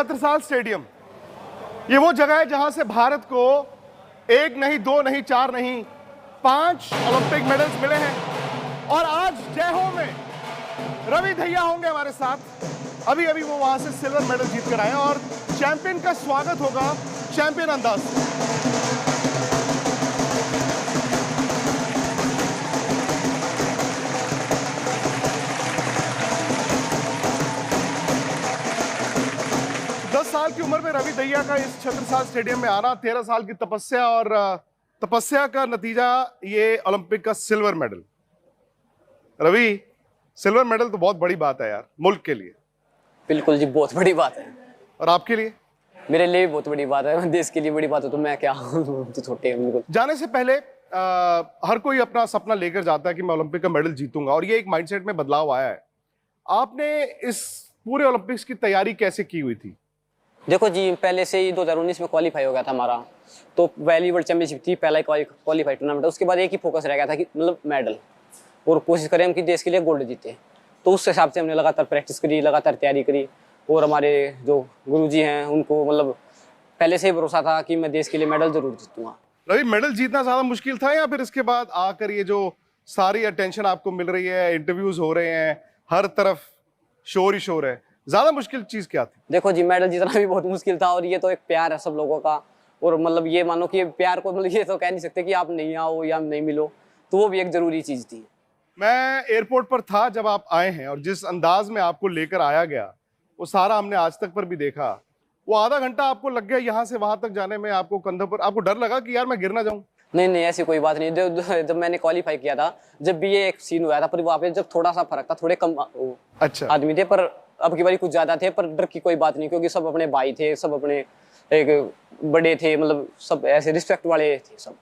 Chhatrasal stadium, ये वो जगह है जहां से भारत को 1 नहीं 2 नहीं 4 नहीं 5 ओलंपिक मेडल्स मिले हैं। और आज जय हो में रवि दहिया होंगे हमारे साथ। अभी अभी वो वहां से सिल्वर मेडल जीत कर आए और चैंपियन का स्वागत होगा चैंपियन अंदाज से। 10 साल की उम्र में रवि दहिया का इस छत्रसाल स्टेडियम में आना, 13 साल की तपस्या और तपस्या का नतीजा ये ओलंपिक का silver medal. Ravi, silver medal तो बहुत बड़ी बात है यार मुल्क के लिए। बिल्कुल जी, बहुत बड़ी बात है। और आपके लिए? मेरे लिए भी बहुत बड़ी बात है। देश के लिए बड़ी बात है तो मैं क्या तो छोटे हैं बिल्कुल। जाने से पहले हर कोई अपना सपना लेकर जाता है कि मैं ओलंपिक का मेडल जीतूंगा, और ये एक माइंडसेट में बदलाव आया है। आपने इस पूरे ओलंपिक्स की तैयारी कैसे की हुई थी? देखो जी, पहले से ही 2019 में क्वालिफाई हो गया था हमारा, तो पहली वर्ल्ड चैंपियनशिप थी, पहला क्वालिफाई टूर्नामेंट। उसके बाद एक ही फोकस रह गया था कि मतलब मेडल, और कोशिश करें हम कि देश के लिए गोल्ड जीते। तो उस हिसाब से हमने लगातार प्रैक्टिस करी, लगातार तैयारी करी, और हमारे जो गुरुजी हैं उनको मतलब पहले से ही भरोसा था कि मैं देश के लिए मेडल जरूर जीतूंगा। रवि, मेडल जीतना ज्यादा मुश्किल था या फिर इसके बाद आकर ये जो सारी अटेंशन आपको मिल रही है, इंटरव्यूज हो रहे हैं, हर तरफ शोर ही शोर है, ज्यादा मुश्किल चीज क्या थी? देखो जी, मेडल जीतना भी बहुत मुश्किल था, और ये तो एक प्यार है सब लोगों का, और मतलब ये मानो कि प्यार को मतलब ये तो कह नहीं सकते कि आप नहीं आओ या नहीं मिलो, तो वो भी एक जरूरी चीज थी। मैं एयरपोर्ट पर था जब आप आए हैं, और जिस अंदाज में आपको लेकर आया गया वो सारा हमने आज तक पर भी देखा। वो आधा घंटा आपको लग गया यहाँ से वहां तक जाने में, आपको कंधों पर, आपको डर लगा कि यार मैं गिर ना जाऊं? नहीं नहीं, ऐसी कोई बात नहीं। जब मैंने क्वालिफाई किया था, जब भी ये एक सीन हुआ था, पर वहाँ पे जब थोड़ा सा फर्क था, थोड़े कम अच्छा आदमी थे, पर अब की बारी कुछ ज्यादा थे, पर डर की कोई बात नहीं, क्योंकि सब अपने भाई थे, सब अपने एक बड़े थे, मतलब सब ऐसे रिस्पेक्ट वाले थे सब।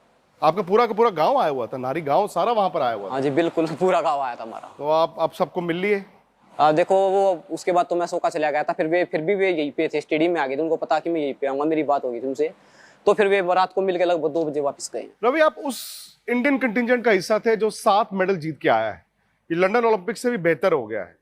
आपका पूरा का पूरा गांव आया हुआ था, नारी गांव सारा वहां पर आया हुआ था? हाँ जी बिल्कुल, पूरा गाँव आया था हमारा। तो आप सबको मिल लिए? देखो वो उसके बाद तो मैं सोका चला गया था, फिर भी वे यहीं पे थे, स्टेडियम में आ गए थे, उनको पता कि मैं यहीं पे आऊंगा, मेरी बात होगी तुमसे, तो फिर वे रात को मिलकर लगभग 2 बजे वापस गए। रवि, आप उस इंडियन कंटिंजेंट का हिस्सा थे जो 7 मेडल जीत के आया है। ये लंदन ओलंपिक से भी बेहतर हो गया है।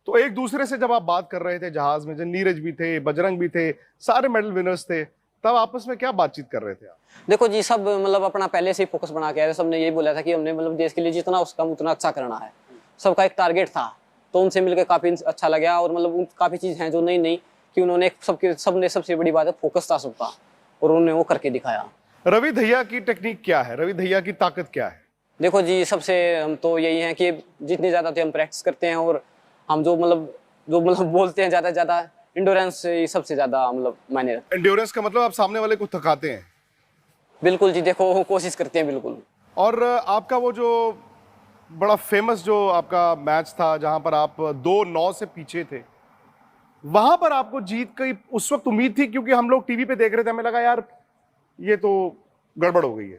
तो एक दूसरे से जब आप बात कर रहे थे जहाज में, जो नीरज भी थे, बजरंग भी थे, सारे मेडल विनर्स थे, तब आपस में क्या बातचीत कर रहे थे आप? देखो जी, सब मतलब अपना पहले से ही फोकस बना के आए थे। सबने यही बोला था कि हमने मतलब देश के लिए जितना उसका उतना अच्छा करना है, सबका एक टारगेट था। तो उनसे मिलकर काफी अच्छा लगा, और मतलब काफी चीज हैं जो नई नई कि उन्होंने सबने सबसे बड़ी बात है फोकस था सबका, और उन्होंने वो करके दिखाया। रवि दहिया की टेक्निक क्या है? रवि दहिया की ताकत क्या है? देखो जी, सबसे हम तो यही है कि जितनी ज्यादा हम प्रैक्टिस करते हैं, और हम जो मतलब बोलते हैं ज्यादा से ज्यादा, इंडोरेंस सबसे ज्यादा मतलब मायने रखता है। एंड्योरेंस का मतलब आप सामने वाले को थकाते हैं? बिल्कुल जी, देखो कोशिश करते हैं बिल्कुल। और आपका वो जो बड़ा फेमस जो आपका मैच था जहां पर आप 2-9 से पीछे थे, वहां पर आपको जीत की उस वक्त उम्मीद थी? क्योंकि हम लोग टीवी पे देख रहे थे, हमें लगा यार ये तो गड़बड़ हो गई है।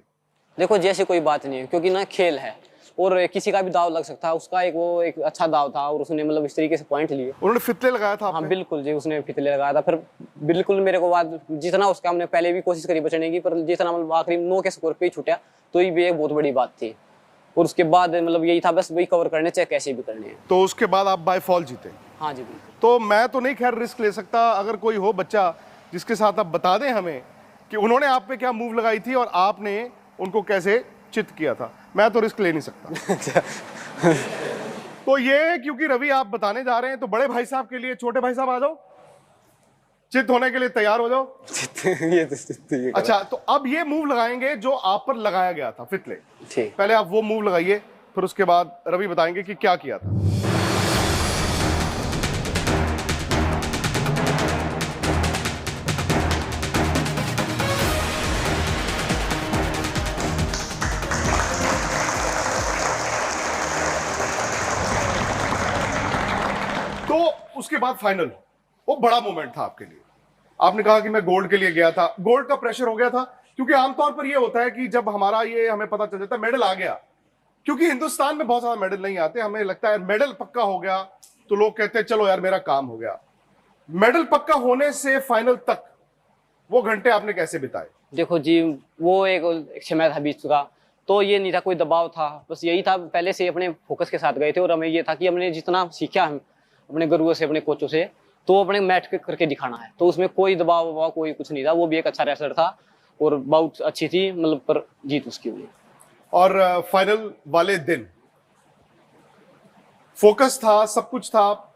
देखो जैसे कोई बात नहीं है, क्योंकि ना खेल है, और किसी का भी दाव लग सकता है। उसका एक अच्छा दाव था, और उसने मतलब इस तरीके से पॉइंट लिए। उन्होंने फितले लगाया था हाँ बिल्कुल जी, उसने फितले लगाया था। फिर बिल्कुल मेरे को बाद जितना उसका हमने पहले भी कोशिश करी बचने की, पर जितना मतलब आखिरी 9 के स्कोर पे ही छूटा, तो ये भी एक बहुत बड़ी बात थी। और उसके बाद मतलब यही था, बस वही कवर करने, चाहे कैसे भी करने हैं। तो उसके बाद आप बाय फॉल जीते? हाँ जी बिल्कुल। तो मैं तो नहीं खैर रिस्क ले सकता, अगर कोई हो बच्चा जिसके साथ आप बता दें हमें कि उन्होंने आप पे क्या मूव लगाई थी और आपने उनको कैसे चित किया था, मैं तो रिस्क ले नहीं सकता। तो ये क्योंकि रवि आप बताने जा रहे हैं, तो बड़े भाई साहब के लिए छोटे भाई साहब आ जाओ, चित होने के लिए तैयार हो जाओ। अच्छा, तो अब ये मूव लगाएंगे जो आप पर लगाया गया था, फितले। ठीक, पहले आप वो मूव लगाइए, फिर उसके बाद रवि बताएंगे कि क्या किया था। तो उसके बाद फाइनल, वो बड़ा मोमेंट था आपके लिए। आपने कहा कि मैं गोल्ड के लिए गया था, गोल्ड का प्रेशर हो गया था, क्योंकि आमतौर पर ये होता है कि जब हमें पता चल जाता है मेडल आ गया, क्योंकि हिंदुस्तान में बहुत ज्यादा मेडल नहीं आते, हमें लगता है मेडल पक्का हो गया तो लोग कहते हैं चलो यार मेरा काम हो गया। मेडल पक्का होने से फाइनल तक वो घंटे आपने कैसे बिताए? देखो जी, वो एक समय था बीच का, तो ये नहीं था कोई दबाव था, बस यही था, पहले से अपने फोकस के साथ गए थे। और हमें ये था कि हमने जितना सीखा हम अपने गुरुओं से, अपने कोचों से, तो वो अपने मैट पे करके दिखाना है। तो उसमें कोई दबाव वबाव कोई कुछ नहीं था, वो भी एक अच्छा रेसलर था और बहुत अच्छी थी, मतलब पर जीत उसकी हुई। और फाइनल वाले दिन फोकस था, सब कुछ था,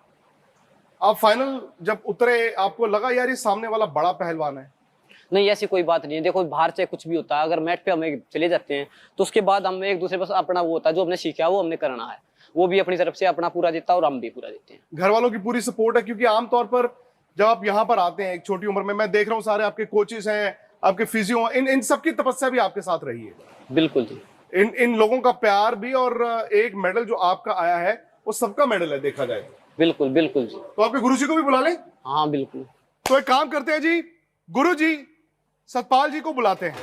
आप फाइनल जब उतरे आपको लगा यार ये सामने वाला बड़ा पहलवान है? नहीं, ऐसी कोई बात नहीं है। देखो बाहर से कुछ भी होता है, अगर मैट पे हम चले जाते हैं तो उसके बाद हम एक दूसरे पर अपना वो होता है जो हमने सीखा वो हमने करना है, वो भी अपनी तरफ से अपना पूरा देता है और हम भी पूरा देते हैं। घर वालों की पूरी सपोर्ट है? क्योंकि आमतौर पर जब आप यहाँ पर आते हैं एक छोटी उम्र में, मैं देख रहा हूँ सारे आपके कोचेस हैं, आपके फिजियो, इन सबकी तपस्या भी आपके साथ रही है। बिल्कुल जी। इन लोगों का प्यार भी, और एक मेडल जो आपका आया है वो सबका मेडल है देखा जाए तो। बिल्कुल बिल्कुल जी। तो आपके गुरुजी को भी बुला लें? हाँ बिल्कुल। तो एक काम करते हैं जी, गुरुजी सतपाल जी को बुलाते हैं।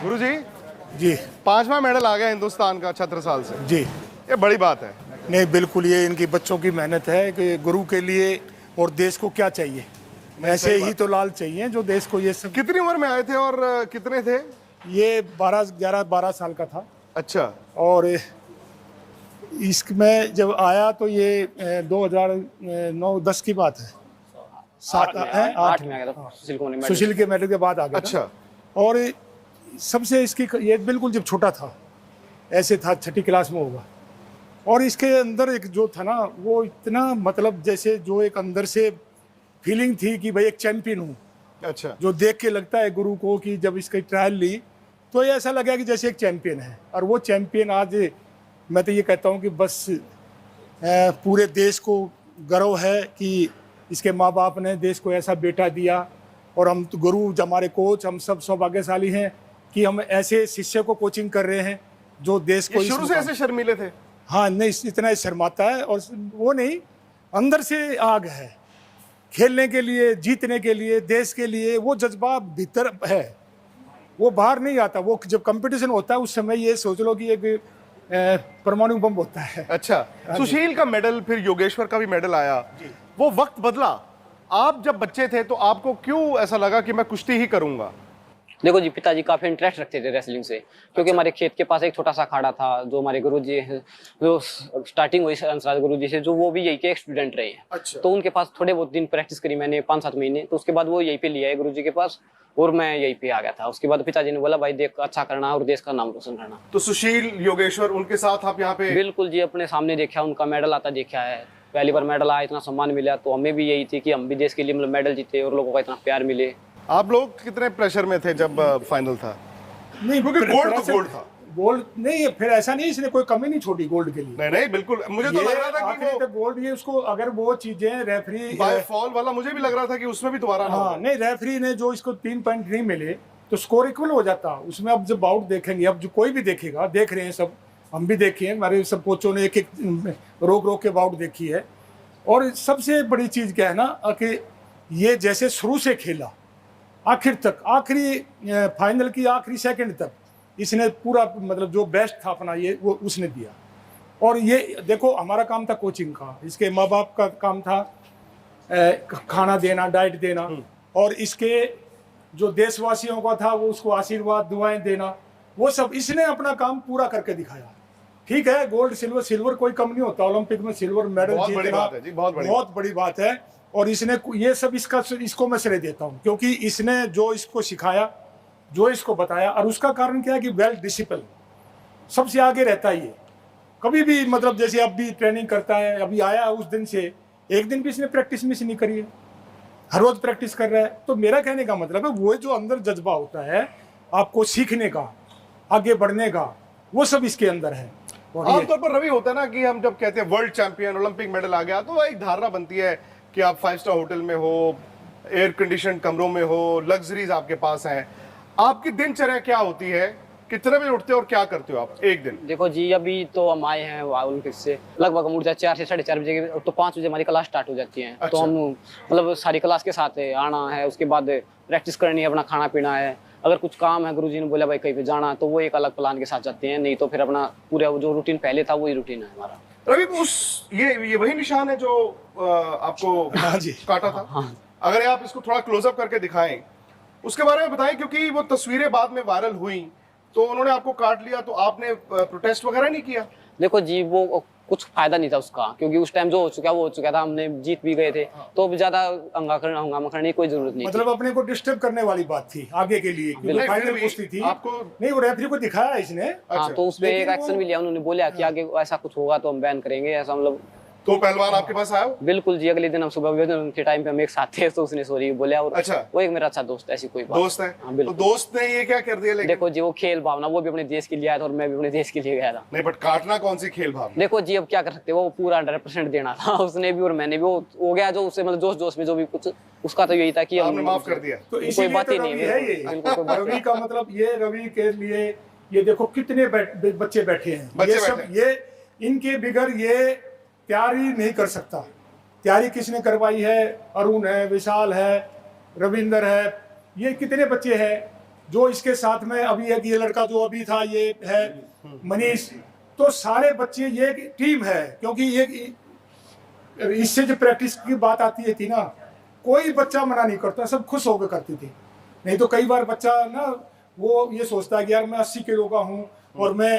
गुरुजी जी 5वां मेडल आ गया हिंदुस्तान का छत्रसाल से, जी। ये बड़ी बात है। नहीं बिल्कुल, ये इनकी बच्चों की मेहनत है कि गुरु के लिए और देश को क्या चाहिए, ऐसे ही तो लाल चाहिए जो देश को ये सब। कितनी उम्र में आए थे और कितने थे? ये 12 साल का था। अच्छा। और इसमें जब आया तो ये 2009-10 की बात है। 8 में आ गया था सुशील कुमार ने मेडल। सुशील के मेडल के बाद आ गया था। अच्छा। और सबसे इसकी ये बिल्कुल जब छोटा था ऐसे था, 6ठी क्लास में होगा। और इसके अंदर एक जो था ना वो इतना मतलब जैसे जो एक अंदर से फीलिंग थी कि भाई एक चैंपियन हूँ। अच्छा। जो देख के लगता है गुरु को कि जब इसकी ट्रायल ली तो ये ऐसा लगा कि जैसे एक चैंपियन है। और वो चैंपियन आज मैं तो ये कहता हूँ कि बस पूरे देश को गर्व है कि इसके माँ बाप ने देश को ऐसा बेटा दिया। और हम तो गुरु हमारे कोच हम सब सौभाग्यशाली हैं कि हम ऐसे शिष्य को कोचिंग कर रहे हैं जो देश को शुरू से ऐसे शर्मीले थे? हाँ नहीं, इतना ही शर्माता है। और वो नहीं, अंदर से आग है खेलने के लिए, जीतने के लिए, देश के लिए। वो जज्बा भीतर है, वो बाहर नहीं आता। वो जब कंपटीशन होता है उस समय ये सोच लो कि एक परमाणु बम होता है। अच्छा। सुशील का मेडल, फिर योगेश्वर का भी मेडल आया, वो वक्त बदला। आप जब बच्चे थे तो आपको क्यों ऐसा लगा कि मैं कुश्ती ही करूंगा? देखो जी, पिताजी काफी इंटरेस्ट रखते थे रेसलिंग से, क्योंकि हमारे खेत के पास एक छोटा सा अखाड़ा था। जो हमारे गुरुजी हैं, जो स्टार्टिंग हुई अंसराज गुरुजी से, जो वो भी यही के एक स्टूडेंट रहे हैं। अच्छा। तो उनके पास थोड़े बहुत दिन प्रैक्टिस करी मैंने, 5-7 महीने। तो उसके बाद वो यहीं पे लिया है गुरुजी के पास, और मैं यहीं पे आ गया था। उसके बाद पिताजी ने बोला भाई देख, अच्छा करना और देश का नाम रोशन करना। तो सुशील, योगेश्वर, उनके साथ आप यहाँ पे? बिल्कुल जी, अपने सामने देखा, उनका मेडल आता देखा है। पहली बार मेडल आया, इतना सम्मान मिला, तो हमें भी यही थी कि हम भी देश के लिए मतलब मेडल जीते और लोगों का इतना प्यार मिले। आप लोग कितने प्रेशर में थे जब फाइनल था? नहीं, क्योंकि गोल्ड तो गोल्ड था। गोल्ड नहीं, फिर ऐसा नहीं इसने कोई कमी नहीं छोड़ी गोल्ड के लिए। नहीं नहीं बिल्कुल, मुझे तो लग रहा था कि वो गोल्ड ये उसको अगर वो चीजें रेफरी बाय फॉल वाला, मुझे भी लग रहा था कि उसमें भी दोबारा ना हाँ हो। नहीं, रेफरी ने जो इसको 3 पॉइंट नहीं मिले तो स्कोर इक्वल हो जाता उसमें। अब जब आउट देखेंगे, अब जो कोई भी देखेगा, देख रहे हैं सब, हम भी देखे हैं, हमारे सब कोचों ने एक एक रोक के बाउट देखी है। और सबसे बड़ी चीज क्या है ना कि ये जैसे शुरू से खेला आखिर तक, आखिरी फाइनल की आखिरी सेकंड तक इसने पूरा मतलब जो बेस्ट था अपना ये वो उसने दिया। और ये देखो हमारा काम था कोचिंग का, इसके माँ बाप का काम था खाना देना, डाइट देना, और इसके जो देशवासियों का था वो उसको आशीर्वाद दुआएं देना, वो सब इसने अपना काम पूरा करके दिखाया। ठीक है, गोल्ड सिल्वर, सिल्वर कोई कम नहीं होता, ओलंपिक में सिल्वर मेडल बहुत बड़ी जीतना बात है जी, बहुत बड़ी बात है। और इसने ये सब इसको मैं श्रेय देता हूँ, क्योंकि इसने जो इसको सिखाया, जो इसको बताया, और उसका कारण क्या है कि वेल डिसिप्लिन सबसे आगे रहता ही है। कभी भी मतलब जैसे अब भी ट्रेनिंग करता है, अभी आया उस दिन से एक दिन भी इसने प्रैक्टिस मिस नहीं करी है, हर रोज प्रैक्टिस कर रहा है। तो मेरा कहने का मतलब है वो जो अंदर जज्बा होता है आपको सीखने का, आगे बढ़ने का, वो सब इसके अंदर है। आमतौर पर रवि होता है ना कि हम जब कहते हैं वर्ल्ड चैंपियन, ओलंपिक मेडल आ गया, तो एक धारणा बनती है कि आप 5 स्टार होटल में हो, एयर कंडीशन कमरों में हो, लग्जरीज आपके पास हैं। आपकी दिनचर्या क्या होती है? कितने बजे उठते हो और क्या करते हो आप एक दिन? देखो जी, अभी तो हम आए हैं ओलंपिक से, लगभग हम उठ जाते 4 से 4:30 बजे के, तो 5 बजे हमारी क्लास स्टार्ट हो जाती है। अच्छा। तो हम मतलब सारी क्लास के साथ आना है, उसके बाद प्रैक्टिस करनी है, अपना खाना पीना है। अगर कुछ काम है, गुरुजी ने बोला भाई कहीं पे जाना है, तो वो एक अलग प्लान के साथ जाते हैं, नहीं तो फिर अपना पूरा जो रूटीन पहले था वही रूटीन है हमारा। रवि, उस ये वही निशान है जो आपको हाँ जी, काटा था? हाँ अगर आप इसको थोड़ा क्लोजअप करके दिखाएं, उसके बारे में बताएं, क्योंकि वो तस्वीरें बाद में वायरल हुई तो उन्होंने आपको काट लिया, तो आपने प्रोटेस्ट वगैरह नहीं किया? देखो जी, वो कुछ फायदा नहीं था उसका, क्योंकि उस टाइम जो हो चुका वो हो चुका था, हमने जीत भी गए थे, तो अब ज्यादा हंगामा करने की कोई जरूरत नहीं मतलब अपने को डिस्टर्ब करने वाली बात थी आगे के लिए, क्योंकि नहीं, फाइनल फिर भी कुश्ती थी आपको नहीं, वो रेफरी को दिखाया इसने। हाँ, तो उस पे एक लेकिन एक्शन वो- भी लिया उन्होंने, बोला कि आगे ऐसा कुछ होगा तो हम बैन करेंगे, ऐसा मतलब। तो पहलवान आपके पास आया? बिल्कुल जी, अगले दिन हम सुबह विवेचन के टाइम पे हम एक साथ थे, तो उसने सॉरी बोला। और अच्छा। वो एक मेरा अच्छा दोस्त है, ऐसी कोई बात। दोस्त है? हाँ, तो बिल्कुल। दोस्त ने ये क्या कर दिया? लेकिन देखो जी, वो खेल भावना, वो भी अपने देश के लिए आया था और मैं भी अपने देश के लिए गया था। नहीं, बट काटना कौन सी खेल भावना? देखो जी, अब क्या कर सकते हैं, वो पूरा 100% देना था उसने भी और मैंने भी, वो हो गया जो उससे, मतलब जोश जोश में जो भी कुछ उसका, तो यही था कि आपने माफ कर दिया? तो कोई इसीलिए बात तो ही नहीं रवि है ये। बिल्कुल कोई बात रवि का मतलब ये, रवि के लिए ये देखो कितने बच्चे बैठे हैं, बच्चे ये सब बैठे। ये इनके बिगर ये तैयारी नहीं कर सकता। तैयारी किसने करवाई है? अरुण है, विशाल है, रविंदर है, ये कितने बच्चे हैं जो इसके साथ में, अभी एक ये लड़का जो अभी था ये है मनीष, तो सारे बच्चे, ये टीम है। क्योंकि ये इससे जो प्रैक्टिस की बात आती है थी ना, कोई बच्चा मना नहीं करता, सब खुश होकर करते थे। नहीं तो कई बार बच्चा ना वो ये सोचता है कि यार मैं 80 किलो का हूँ और मैं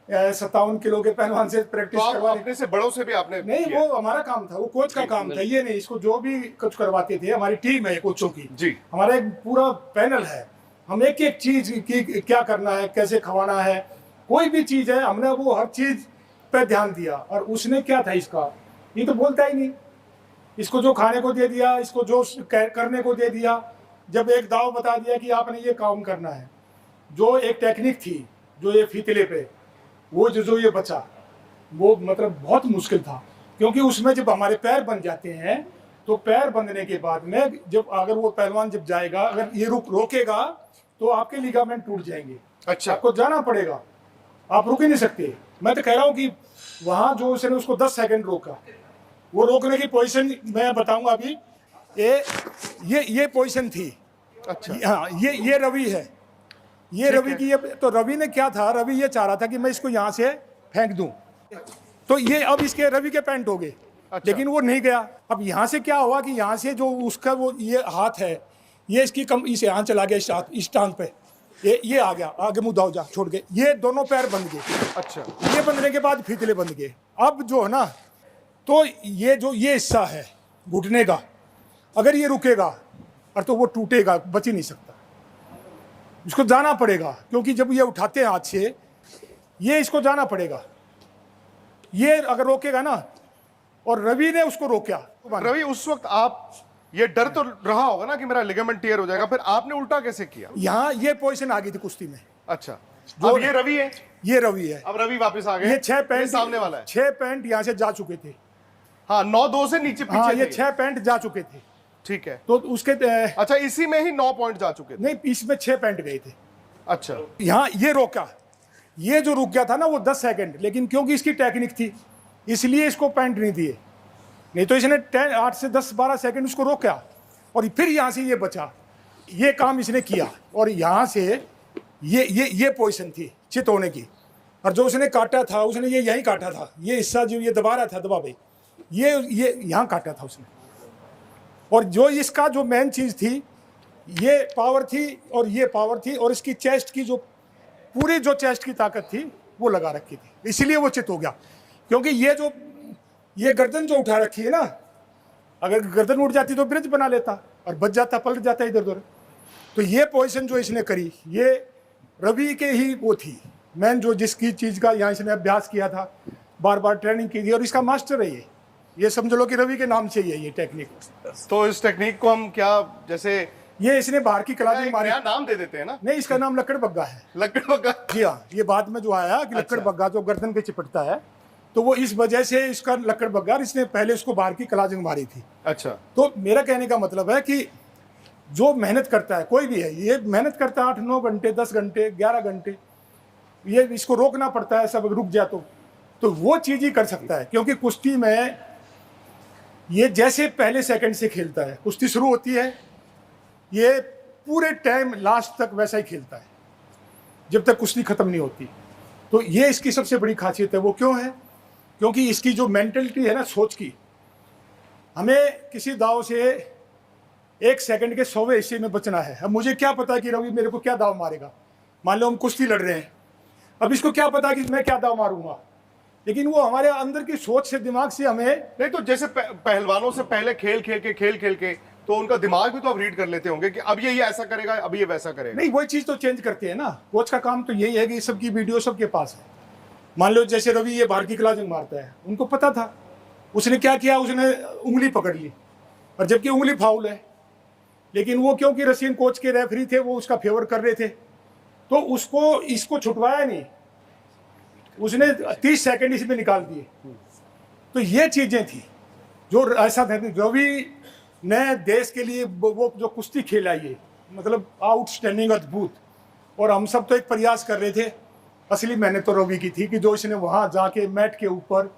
57 किलो के पहलवान से प्रैक्टिस तो आप करवा अपने से बड़ों से भी आपने नहीं, किया? वो हमारा काम था, वो कोच का काम था, ये नहीं। इसको जो भी कुछ करवाते थे, हमारी टीम है कोचों की जी। हमारा एक पूरा पैनल है, हम एक एक चीज की क्या करना है, कैसे खवाना है, कोई भी चीज है, हमने वो हर चीज पे ध्यान दिया। और उसने क्या था इसका, ये तो बोलता ही नहीं। इसको जो खाने को दे दिया, इसको जो करने को दे दिया, जब एक दाव बता दिया कि आपने ये काम करना है, जो एक टेक्निक थी, जो ये फीतले पे वो जो ये बचा, वो मतलब बहुत मुश्किल था। क्योंकि उसमें जब हमारे पैर बन जाते हैं, तो पैर बंधने के बाद में जब अगर वो पहलवान जब जाएगा, अगर ये रोकेगा तो आपके लिगामेंट टूट जाएंगे। अच्छा। आपको जाना पड़ेगा, आप रुक ही नहीं सकते। मैं तो कह रहा हूँ कि वहां जो उसने उसको 10 सेकंड रोका, वो रोकने की पोजीशन मैं बताऊंगा अभी। ये पोजीशन थी। अच्छा। हाँ, ये रवि है, ये रवि की। ये तो रवि ने क्या था, रवि ये चाह रहा था कि मैं इसको यहाँ से फेंक दूं, तो ये अब इसके रवि के पैंट हो गए। अच्छा। लेकिन वो नहीं गया। अब यहाँ से क्या हुआ कि यहाँ से जो उसका वो ये हाथ है, ये इसकी कम इस यहाँ चला गया, इस टांग पे ये आ गया, आगे मुँह दाव जा छोड़ के, ये दोनों पैर बंध गए। अच्छा। ये बंधने के बाद फितले बंध गए। अब जो है ना, तो ये जो ये हिस्सा है घुटने का, अगर ये रुकेगा और तो वो टूटेगा, बच ही नहीं सकता, इसको जाना पड़ेगा। क्योंकि जब ये उठाते हैं हाथ से, ये इसको जाना पड़ेगा। ये अगर रोकेगा ना, और रवि ने उसको रोका। रवि, उस वक्त आप ये डर तो रहा होगा ना कि मेरा लिगामेंट टियर हो जाएगा, फिर आपने उल्टा कैसे किया? यहाँ ये पोजीशन आ गई थी कुश्ती में। अच्छा। अब ये रवि है? ये रवि है। अब रवि वापस आ गए। ये 6 पैंट सामने वाला है। 6 पैंट यहाँ से जा चुके थे। हाँ, 9-2 से नीचे हाँ, पीछे ये थे। 6 पैंट जा चुके थे। ठीक है। तो उसके अच्छा, इसी में ही 9 पॉइंट जा चुके थे? नहीं, इसमें 6 पैंट गए थे। अच्छा। यहाँ ये रोका, ये जो रुक गया था ना वो 10 सेकंड, लेकिन क्योंकि इसकी टेक्निक थी इसलिए इसको पैंट नहीं दिए। नहीं तो इसने 8 से 10-12 सेकंड उसको रोका, और फिर यहाँ से ये बचा। ये काम इसने किया, और यहाँ से ये पोजीशन थी चित होने की। और जो उसने काटा था, उसने ये यहीं काटा था, ये हिस्सा जो ये दबा रहा था, दबा भाई, ये यहाँ काटा था उसने। और जो इसका जो मेन चीज़ थी, ये पावर थी और ये पावर थी, और इसकी चेस्ट की जो पूरी जो चेस्ट की ताकत थी वो लगा रखी थी, इसीलिए वो चित हो गया। क्योंकि ये गर्दन जो उठा रखी है ना, अगर गर्दन उठ जाती तो ब्रिज बना लेता और बच जाता, पलट जाता इधर उधर। तो ये पोजीशन जो इसने करी, ये रवि के ही वो थी मैन, जो जिसकी चीज़ का यहाँ इसने अभ्यास किया था, बार बार ट्रेनिंग की थी, और इसका मास्टर है ये समझ लो कि रवि के नाम से ही है ये टेक्निक। तो इस टेक्निक को हम क्या, जैसे ये इसने बाहर की कलाजी मारी। नया नाम दे देते हैं ना? नहीं, इसका नाम लक्कड़ बग्गा है। लकड़ बग्गा? जी हाँ, ये बाद में जो आया कि लक्कड़ बग्गा जो गर्दन पे चिपटता है, तो वो इस वजह से इसका लक्कड़ बग्गा, इसने पहले उसको बाहर की कलाजिंग मारी थी। अच्छा। तो मेरा कहने का मतलब है कि जो मेहनत करता है, कोई भी है, ये मेहनत करता है 8-9 घंटे, 10 घंटे, 11 घंटे, ये इसको रोकना पड़ता है, सब रुक जाए तो वो चीज़ ही कर सकता है। क्योंकि कुश्ती में ये जैसे पहले सेकंड से खेलता है, कुश्ती शुरू होती है, ये पूरे टाइम लास्ट तक वैसा ही खेलता है जब तक कुश्ती खत्म नहीं होती। तो ये इसकी सबसे बड़ी खासियत है। वो क्यों है? क्योंकि इसकी जो मेंटलिटी है ना, सोच की, हमें किसी दाव से 1 सेकंड के 100वें हिस्से में बचना है। अब मुझे क्या पता कि रवि मेरे को क्या दाव मारेगा। मान लो हम कुश्ती लड़ रहे हैं, अब इसको क्या पता कि मैं क्या दाव मारूंगा, लेकिन वो हमारे अंदर की सोच से, दिमाग से हमें। नहीं तो जैसे पहलवानों से पहले खेल खेल के तो उनका दिमाग भी तो आप रीड कर लेते होंगे कि अब ये ऐसा करेगा, अब ये वैसा करेगा। नहीं, वही चीज तो चेंज करते हैं ना। कोच का काम तो यही है कि सबकी वीडियो सबके पास है। मान लो जैसे रवि ये बाहर की क्लासिंग मारता है, उनको पता था, उसने क्या किया, उसने उंगली पकड़ ली, और जबकि उंगली फाउल है, लेकिन वो क्योंकि रशियन कोच के रेफरी थे, वो उसका फेवर कर रहे थे, तो उसको इसको छुटवाया नहीं, उसने 30 सेकंड इसमें निकाल दिए। तो ये चीजें थी जो ऐसा था। रवि ने देश के लिए वो जो कुश्ती खेला, ये मतलब आउटस्टैंडिंग, अद्भुत। और हम सब तो एक प्रयास कर रहे थे, असली मेहनत तो रवि की थी कि जो इसने वहां जाके मैट के ऊपर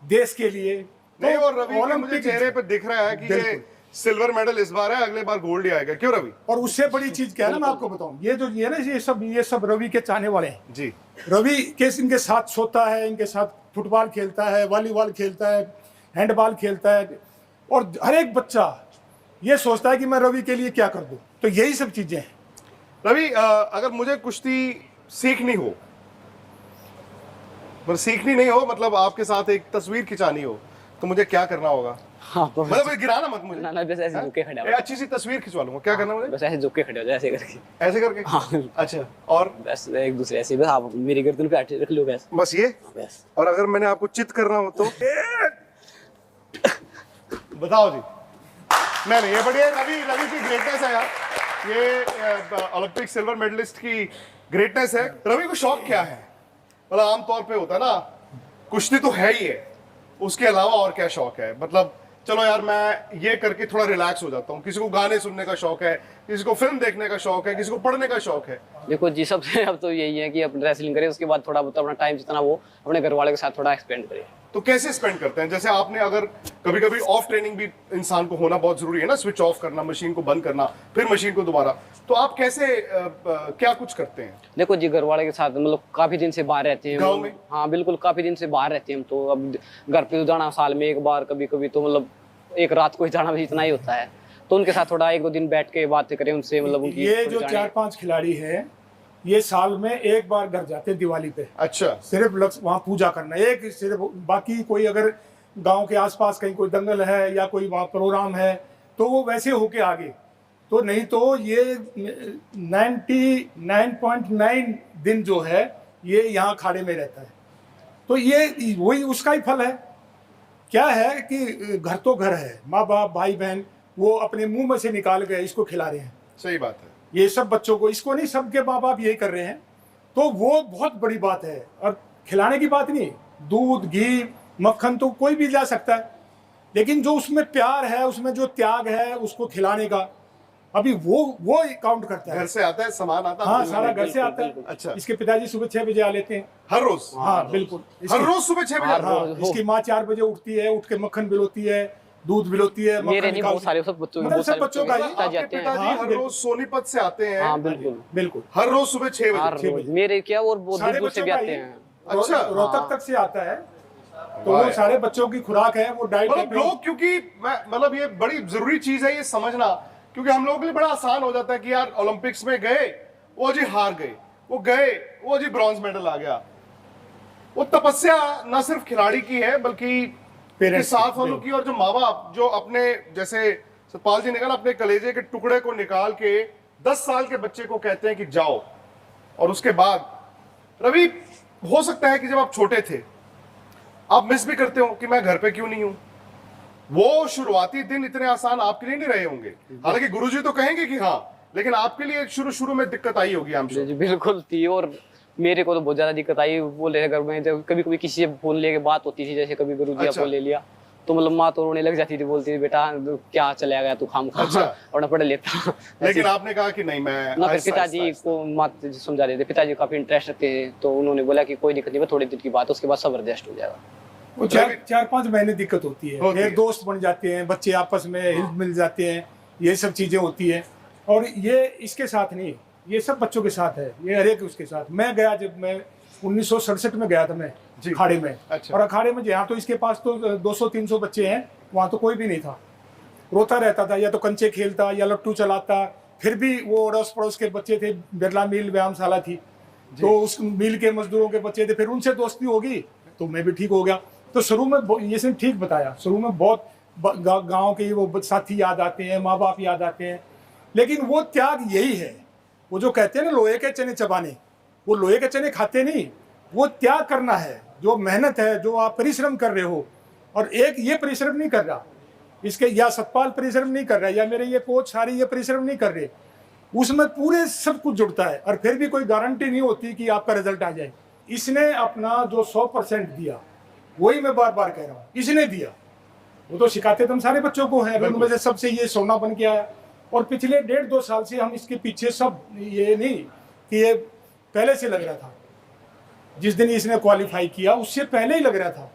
देश के लिए। नहीं, और रवि के मुझे चेहरे पे दिख रहा है कि ये सिल्वर मेडल इस बार है, अगले बार गोल्ड ही आएगा। क्यों रवि? और उससे बड़ी चीज क्या है ना, मैं आपको बताऊं, ये ना ये सब रवि के चाहने वाले हैं जी। रवि के इनके साथ सोता है, इनके साथ फुटबॉल खेलता है, वॉलीबॉल खेलता है, हैंडबॉल खेलता है, और हर एक बच्चा ये सोचता है कि मैं रवि के लिए क्या कर दूं। तो यही सब चीजें हैं। रवि, अगर मुझे कुश्ती सीखनी हो, पर सीखनी नहीं हो, मतलब आपके साथ एक तस्वीर खिंचानी हो, तो मुझे क्या करना होगा? हाँ तो मतलब गिराना मत मुझे। ना बस ऐसे झुक के खड़े हो एक अच्छी सी तस्वीर खिंचवा लूंगा। क्या करना मुझे? बस ऐसे झुक के खड़े हो जाओ, ऐसे करके। ऐसे करके? हाँ। अच्छा, और बस एक दूसरे ऐसे, बस आप मेरी गर्दन पे हाथ रख लो बस। बस ये? बस। और अगर मैंने आपको चित करना हो तो बताओ जी। नहीं, ये बढ़िया। रवि की ग्रेटनेस है यार, ये ओलंपिक सिल्वर मेडलिस्ट की ग्रेटनेस है। रवि को शौक क्या है? मतलब आमतौर पे होता है ना, कुश्ती तो है ही है, उसके अलावा और क्या शौक है? मतलब चलो यार, मैं ये करके थोड़ा रिलैक्स हो जाता हूँ। किसी को गाने सुनने का शौक है, किसी को फिल्म देखने का शौक है, किसी को पढ़ने का शौक है। देखो जी, सबसे अब तो यही है कि अपने रेसलिंग करें, उसके बाद थोड़ा बहुत अपना टाइम जितना वो अपने घर वाले के साथ थोड़ा एक्सपेंड करें। तो कैसे स्पेंड करते हैं? जैसे आपने, अगर कभी कभी ऑफ ट्रेनिंग भी इंसान को होना बहुत जरूरी है ना, स्विच ऑफ करना, मशीन को बंद करना, फिर मशीन को दोबारा, तो आप कैसे क्या कुछ करते हैं? देखो जी, घर वाले के साथ मतलब काफी दिन से बाहर रहते हैं गाँव में? हाँ बिल्कुल, काफी दिन से बाहर रहते हैं हम। तो अब घर पे तो जाना साल में एक बार, कभी कभी तो मतलब एक रात को ही जाना भी इतना ही होता है। तो उनके साथ थोड़ा 1-2 दिन बैठ के बातें करें उनसे, मतलब उनकी ये जो 4-5 खिलाड़ी हैं, ये साल में एक बार घर जाते हैं दिवाली पे। अच्छा। सिर्फ लक्ष्य वहाँ पूजा करना, एक सिर्फ। बाकी कोई अगर गांव के आसपास कहीं कोई दंगल है या कोई वहाँ प्रोग्राम है तो वो वैसे होके आगे। तो नहीं तो ये 99.9 दिन जो है ये यहाँ खाड़े में रहता है। तो ये वही उसका ही फल है। क्या है कि घर तो घर है, माँ बाप भाई बहन वो अपने मुंह में से निकाल गए इसको खिला रहे हैं। सही बात है। ये सब बच्चों को, इसको नहीं, सबके माँ बाप यही कर रहे हैं। तो वो बहुत बड़ी बात है। और खिलाने की बात नहीं, दूध घी मक्खन तो कोई भी ला सकता है, लेकिन जो उसमें प्यार है, उसमें जो त्याग है उसको खिलाने का, अभी वो काउंट करता है। घर से आता है सामान, आता है? हाँ, सारा घर से आता है। अच्छा। इसके पिताजी सुबह 6 बजे आ लेते हैं हर रोज? हाँ बिल्कुल। हर रोज सुबह 6 बजे? हाँ, इसकी माँ 4 बजे उठती है, उठ के मक्खन बिलोती है, दूध बिलोती है। मेरे नहीं, बहुत सारे सब बच्चों मतलब सब बच्चों का ही। पिताजी आते हैं। पिताजी हर रोज सोनीपत से आते हैं? हाँ बिल्कुल बिल्कुल, हर रोज सुबह 6 हर बजे? रोज मेरे क्या, और बहुत सारे दूर से बच्चों भी का आते ही। हैं। अच्छा। रोहतक तक से आता है। तो वो सारे बच्चों की खुराक है, वो डाइट मतलब लोग, क्योंकि मतलब ये बड़ी जरूरी चीज है ये समझना, क्योंकि हम लोगों के लिए बड़ा आसान हो जाता है कि यार ओलंपिक्स में गए, वो जी हार गए, वो गए, वो जी ब्रॉन्ज मेडल आ गया। वो तपस्या न सिर्फ खिलाड़ी की है बल्कि के साथ वालों की, और जो माँ बाप जो अपने, जैसे सतपाल जी ने कहा, अपने कलेजे के टुकड़े को निकाल के 10 साल के बच्चे को कहते हैं कि जाओ। और उसके बाद रवि, हो सकता है कि जब आप छोटे थे आप मिस भी करते हो कि मैं घर पे क्यों नहीं हूं। वो शुरुआती दिन इतने आसान आपके लिए नहीं रहे होंगे, हालांकि गुरुजी तो कहेंगे कि हाँ, लेकिन आपके लिए शुरू में दिक्कत आई होगी। हम जी बिल्कुल थी, और मेरे को तो बहुत ज्यादा दिक्कत आई। बोले घर में जब कभी कभी किसी से फोन लेके बात होती थी, जैसे कभी गुरुजी अच्छा। फोन ले लिया तो मतलब माँ तो रोने लग जाती थी, बोलती थी बेटा क्या चला गया तू खाम खा। अच्छा। और ना पढ़ लेता। लेकिन आपने कहा कि नहीं, मैं ना, फिर पिताजी को माँ समझा देते, पिताजी काफी इंटरेस्ट रखते थे, तो उन्होंने बोला कि कोई दिक्कत नहीं, थोड़े दिन की बात है, उसके बाद सब एडजस्ट हो जाएगा। वो 4-5 महीने दिक्कत होती है, फिर दोस्त बन जाते हैं, बच्चे आपस में हिल मिल जाते हैं, ये सब चीजें होती है। और ये इसके साथ नहीं, ये सब बच्चों के साथ है, ये हर एक उसके साथ। मैं गया, जब मैं 1967 में गया था मैं अखाड़े में। अच्छा। और अखाड़े में यहाँ तो इसके पास तो 200-300 बच्चे हैं, वहाँ तो कोई भी नहीं था। रोता रहता था, या तो कंचे खेलता या लट्टू चलाता, फिर भी वो अड़ोस पड़ोस के बच्चे थे, बिरला मिल व्यायामशाला थी, तो उस मिल के मजदूरों के बच्चे थे, फिर उनसे दोस्ती होगी तो मैं भी ठीक हो गया। तो शुरू में ये सिर्फ ठीक बताया, शुरू में बहुत गाँव के वो साथी याद आते हैं, माँ बाप याद आते हैं, लेकिन वो त्याग यही है। वो जो कहते हैं ना लोहे के चने चबाने, वो लोहे के चने खाते नहीं, वो त्याग करना है, जो मेहनत है, जो आप परिश्रम कर रहे हो। और एक ये परिश्रम नहीं कर रहा, इसके या सतपाल परिश्रम नहीं कर रहा, या मेरे ये कोच सारे ये परिश्रम नहीं कर रहे, उसमें पूरे सब कुछ जुड़ता है, और फिर भी कोई गारंटी नहीं होती कि आपका रिजल्ट आ जाए। इसने अपना जो 100% दिया, वही मैं बार बार कह रहा हूँ, इसने दिया। वो तो सिखाते तो हम सारे बच्चों को हैं, उनमें से सबसे ये सोना बन के आया। और पिछले 1.5-2 साल से हम इसके पीछे सब, ये नहीं कि ये पहले से लग रहा था, जिस दिन इसने क्वालिफाई किया उससे पहले ही लग रहा था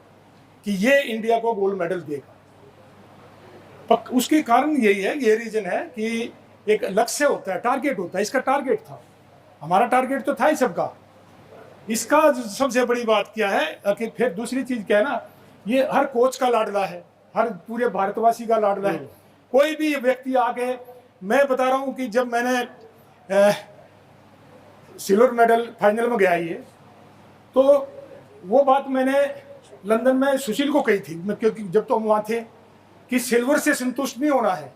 कि ये इंडिया को गोल्ड मेडल देगा। उसके कारण यही है, ये रीजन है कि एक लक्ष्य होता है, टारगेट होता है। इसका टारगेट था, हमारा टारगेट तो था ही सबका। इसका सबसे बड़ी बात क्या है कि फिर दूसरी चीज क्या है ना, ये हर कोच का लाडला है, हर पूरे भारतवासी का लाडला है। कोई भी व्यक्ति आके, मैं बता रहा हूं कि जब मैंने सिल्वर मेडल फाइनल में गया ये, तो वो बात मैंने लंदन में सुशील को कही थी, क्योंकि जब तो हम वहाँ थे, कि सिल्वर से संतुष्ट नहीं होना है,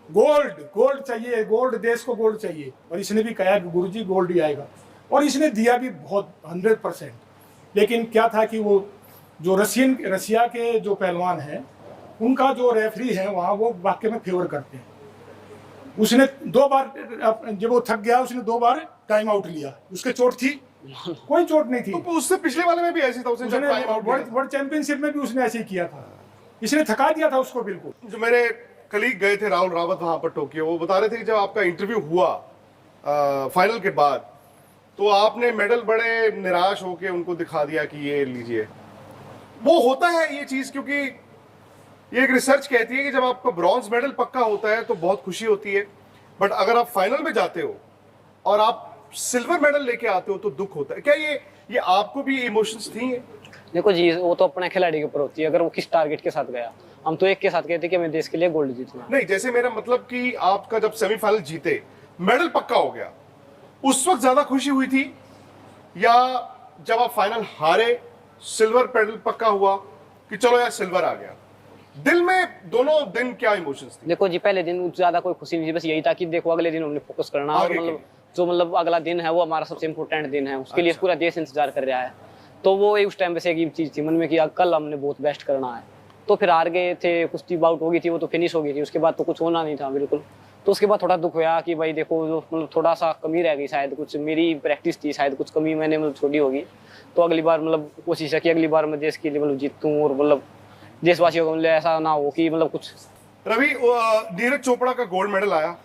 गोल्ड चाहिए, गोल्ड, देश को गोल्ड चाहिए। और इसने भी कहा कि गुरुजी गोल्ड ही आएगा, और इसने दिया भी बहुत 100%। लेकिन क्या था कि वो जो रसिया के जो पहलवान हैं, उनका जो रेफरी है वहाँ, वो वाकई में फेवर करते हैं। उसने 2 बार, जब वो थक गया, उसने 2 बार टाइम आउट लिया। उसके चोट थी? कोई चोट नहीं थी। तो उससे पिछले वाले में भी ऐसे था, उसने वर्ल्ड चैंपियनशिप में भी उसने ऐसे ही किया था। इसने थका दिया था उसको बिल्कुल। जो मेरे कलीग गए थे राहुल रावत वहां पर टोक्यो, वो बता रहे थे कि जब आपका इंटरव्यू हुआ फाइनल के बाद, तो आपने मेडल बड़े निराश होकर उनको दिखा दिया कि ये लीजिए। वो होता है ये चीज, क्योंकि ये एक रिसर्च कहती है कि जब आपका ब्रॉन्ज मेडल पक्का होता है तो बहुत खुशी होती है, बट अगर आप फाइनल में जाते हो और आप सिल्वर मेडल लेके आते हो तो दुख होता है। क्या ये आपको भी इमोशंस थी? देखो जी, वो तो अपने खिलाड़ी के ऊपर होती है, अगर वो किस टारगेट के साथ गया। हम तो एक के साथ गए थे कि हमें देश के लिए गोल्ड जीतना। नहीं, जैसे मेरा मतलब कि आपका जब सेमीफाइनल जीते, मेडल पक्का हो गया, उस वक्त ज्यादा खुशी हुई थी, या जब आप फाइनल हारे, सिल्वर मेडल पक्का हुआ कि चलो यार सिल्वर आ गया? दिल में दोनों दिन क्या इमोशंस थे? देखो जी, पहले दिन ज्यादा कोई खुशी नहीं थी, बस यही था कि देखो अगले दिन हमने फोकस करना, और मतलब जो मतलब अगला दिन है वो हमारा सबसे इम्पोर्टेंट दिन है, उसके लिए पूरा देश इंतजार कर रहा है। तो वो उस टाइम पे एक चीज थी मन में कि कल हमने बहुत बेस्ट करना है। तो फिर हार गए थे, कुश्ती बाउट हो गई थी, वो तो फिनिश हो गई थी, उसके बाद तो कुछ होना नहीं था बिल्कुल। तो उसके बाद थोड़ा दुख हुआ कि भाई देखो, मतलब थोड़ा सा कमी रह गई, शायद कुछ मेरी प्रैक्टिस थी, शायद कुछ कमी मैंने मतलब छोड़ी होगी। तो अगली बार मतलब कोशिश है कि अगली बार मैं देश के लिए मतलब जीतूं, और मतलब देशवासियों को मतलब ऐसा ना हो कि मतलब कुछ। रवि, नीरज चोपड़ा का गोल्ड मेडल आया,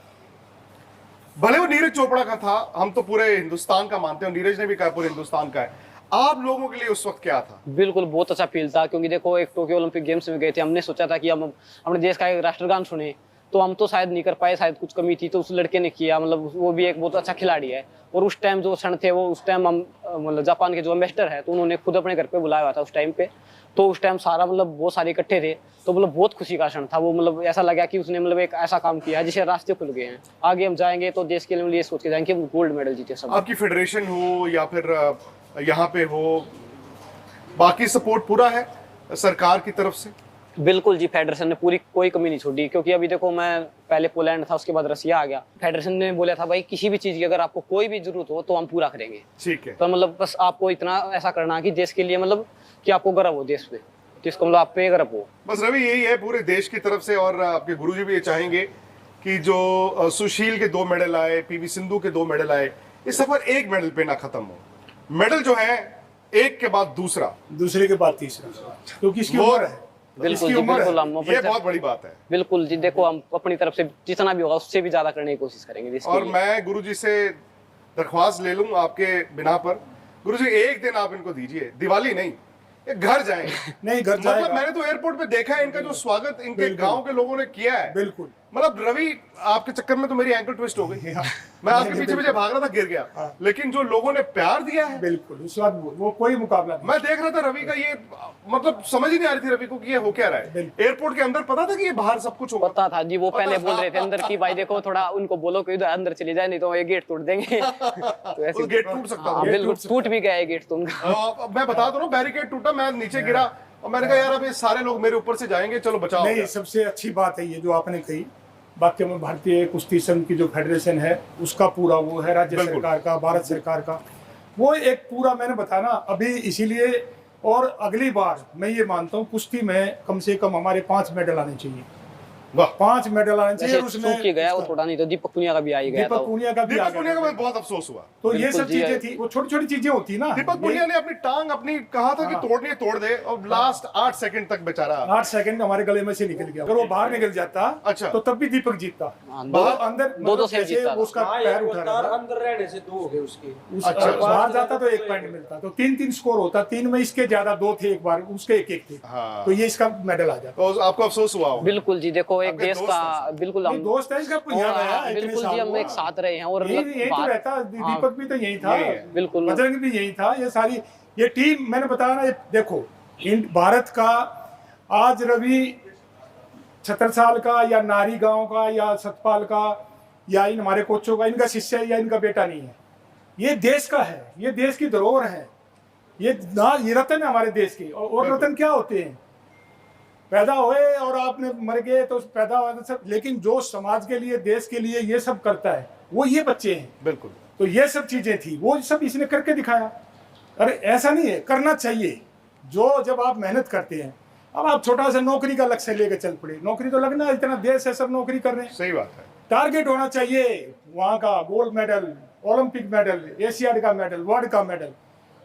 भले वो नीरज चोपड़ा का था, हम तो पूरे हिंदुस्तान का मानते हैं, नीरज ने भी कहा पूरे हिंदुस्तान का है। आप लोगों के लिए उस वक्त क्या था? बिल्कुल बहुत अच्छा फील था, क्योंकि देखो एक टोक्यो ओलंपिक गेम्स में गए थे, हमने सोचा था कि हम अपने देश का एक राष्ट्रगान सुने, तो हम तो शायद नहीं कर पाए, शायद कुछ कमी थी, तो उस लड़के ने किया। मतलब वो भी एक बहुत अच्छा खिलाड़ी है। और उस टाइम जो क्षण थे, वो उस टाइम हम मतलब जापान के जो एम्बेसडर है, तो उन्होंने खुद अपने घर पे बुलाया हुआ था उस टाइम पे। तो उस टाइम सारा मतलब बहुत सारे इकट्ठे थे, तो मतलब बहुत खुशी का क्षण था वो। मतलब ऐसा लगा कि उसने मतलब एक ऐसा काम किया है जिससे रास्ते खुल गए हैं, आगे हम जाएंगे तो देश के लिए ये सोच के जाएंगे कि गोल्ड मेडल जीते सब। आपकी फेडरेशन हो या फिर यहाँ पे हो, बाकी सपोर्ट पूरा है सरकार की तरफ से? बिल्कुल जी, फेडरेशन ने पूरी कोई कमी नहीं छोड़ी, क्योंकि अभी देखो मैं पहले पोलैंड था, उसके बाद रसिया आ गया। फेडरेशन ने बोला था भाई किसी भी चीज की अगर आपको कोई भी जरूरत हो तो हम पूरा करेंगे। ठीक है। तो मतलब बस आपको इतना ऐसा करना है कि देश के लिए मतलब कि आपको गर्व हो देश पे, जिसको मतलब आप पे गर्व हो। बस रवि, यही है पूरे देश की तरफ से। और आपके गुरुजी भी ये चाहेंगे कि जो सुशील के 2 मेडल आए, पीवी सिंधु के 2 मेडल आए, इस सफर एक मेडल पे ना खत्म हो। मेडल जो है एक के बाद दूसरा, दूसरे के बाद तीसरा, क्योंकि इसकी उम्र है। बिल्कुल जी, बिल्कुल हम ये बहुत बड़ी बात है। बिल्कुल जी, देखो हम अपनी तरफ से जितना भी होगा उससे भी ज्यादा करने की कोशिश करेंगे। और मैं गुरुजी से दरख्वास्त ले लूं आपके बिना पर, गुरुजी एक दिन आप इनको दीजिए, दिवाली नहीं, ये घर जाएंगे। नहीं, घर मतलब मैंने तो एयरपोर्ट पे देखा है इनका जो स्वागत इनके गांव के लोगों ने किया है, बिल्कुल मतलब रवि आपके चक्कर में तो मेरी एंकल ट्विस्ट हो गई। मैं आपके पीछे पीछे भाग रहा था, गिर गया। लेकिन जो लोगों ने प्यार दिया है, बिल्कुल उस वक्त वो कोई मुकाबला नहीं। मैं देख रहा था रवि का, ये मतलब समझ ही नहीं आ रही थी रवि को कि ये हो क्या रहा है। एयरपोर्ट के अंदर पता था कि ये बाहर सब कुछ होगा? पता था जी, वो पहले बोल रहे थे अंदर की भाई देखो थोड़ा उनको बोलो कि इधर अंदर चले जाए नहीं तो ये गेट तोड़ देंगे। तो ऐसे गेट टूट सकता हाँ, था। बिल्कुल टूट भी गया है गेट तो उनका। मैं बता दो ना, बैरिकेड टूटा, मैं नीचे गिरा और मैंने कहा यार अब ये सारे लोग मेरे ऊपर से जाएंगे, चलो बचाओ। नहीं, सबसे अच्छी बात है ये जो आपने कही। वाकई में भारतीय कुश्ती संघ की जो फेडरेशन है उसका पूरा वो है, राज्य सरकार का, भारत सरकार का, वो एक पूरा मैंने बताया ना अभी। इसीलिए और अगली बार मैं ये मानता हूँ कुश्ती में कम से कम हमारे 5 मेडल आने चाहिए। वाह, 5 मेडल आने चाहिए। जैसे चूक के गया वो थोड़ा, नहीं तो दीपक पुनिया का भी आ ही गया था। दीपक पुनिया का भी आ दीपक पुनिया का गया। मुझे बहुत अफसोस हुआ। तो ये बिल्कुल सब जी, चीजें थी, वो छोटी छोटी चीजें होती ना। दीपक पुनिया ने अपनी टांग अपनी कहा था कि तोड़नी है तोड़ दे, और लास्ट 8 सेकंड तक बेचारा 8 सेकंड हमारे गले में से निकल गया। अगर वो बाहर निकल जाता अच्छा। तो तब भी दीपक जीतता। हाँ, बाहर अंदर दो मतलब सेट जैसे जीतता था। उसका पैर उठा रहा था, अंदर रहने से 2 हो गए उसके। अच्छा। बाहर जाता तो 1 पॉइंट मिलता, तो 3-3 स्कोर होता। 3 में इसके ज्यादा 2 थे, एक बार उसके 1-1 थे। हाँ। तो ये इसका मेडल आ जाता। तो आपको अफसोस हुआ होगा। बिल्कुल जी, देखो एक आपके देश दोस्त का बिल्कुल ये दोस्त है इसका, यहाँ गया इतने बिल्कुल जी, साल हम हुआ। एक साथ रहे हैं और यही तो रहता। दीपक भी तो यही था, यही है। बिल्कुल बजरंग भी यही था। ये सारी ये टीम मैंने बताया ना, ये देखो भारत का आज रवि छत्रसाल का या नारी गांव का या सतपाल का या इन हमारे कोचों का इनका शिष्य है या इनका बेटा नहीं है। ये देश का है, ये देश की धरोहर है। ये रतन है हमारे देश के। और रतन क्या होते हैं? पैदा हुए और आपने मर गए तो पैदा हुआ तो सब, लेकिन जो समाज के लिए, देश के लिए ये सब करता है वो ये बच्चे हैं। बिल्कुल। तो ये सब चीजें थी, वो सब इसने करके दिखाया। अरे ऐसा नहीं है, करना चाहिए। जो जब आप मेहनत करते हैं, अब आप छोटा सा नौकरी का लक्ष्य लेकर चल पड़े, नौकरी तो लगना, इतना देश है सब नौकरी कर रहे हैं। सही बात है। टारगेट होना चाहिए वहां का gold medal, Olympic medal, Asiad का मेडल, वर्ल्ड का मेडल।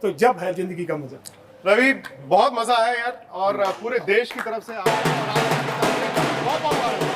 तो जब है जिंदगी का मजा। रवि बहुत मजा आया यार, और पूरे देश की तरफ से बहुत बहुत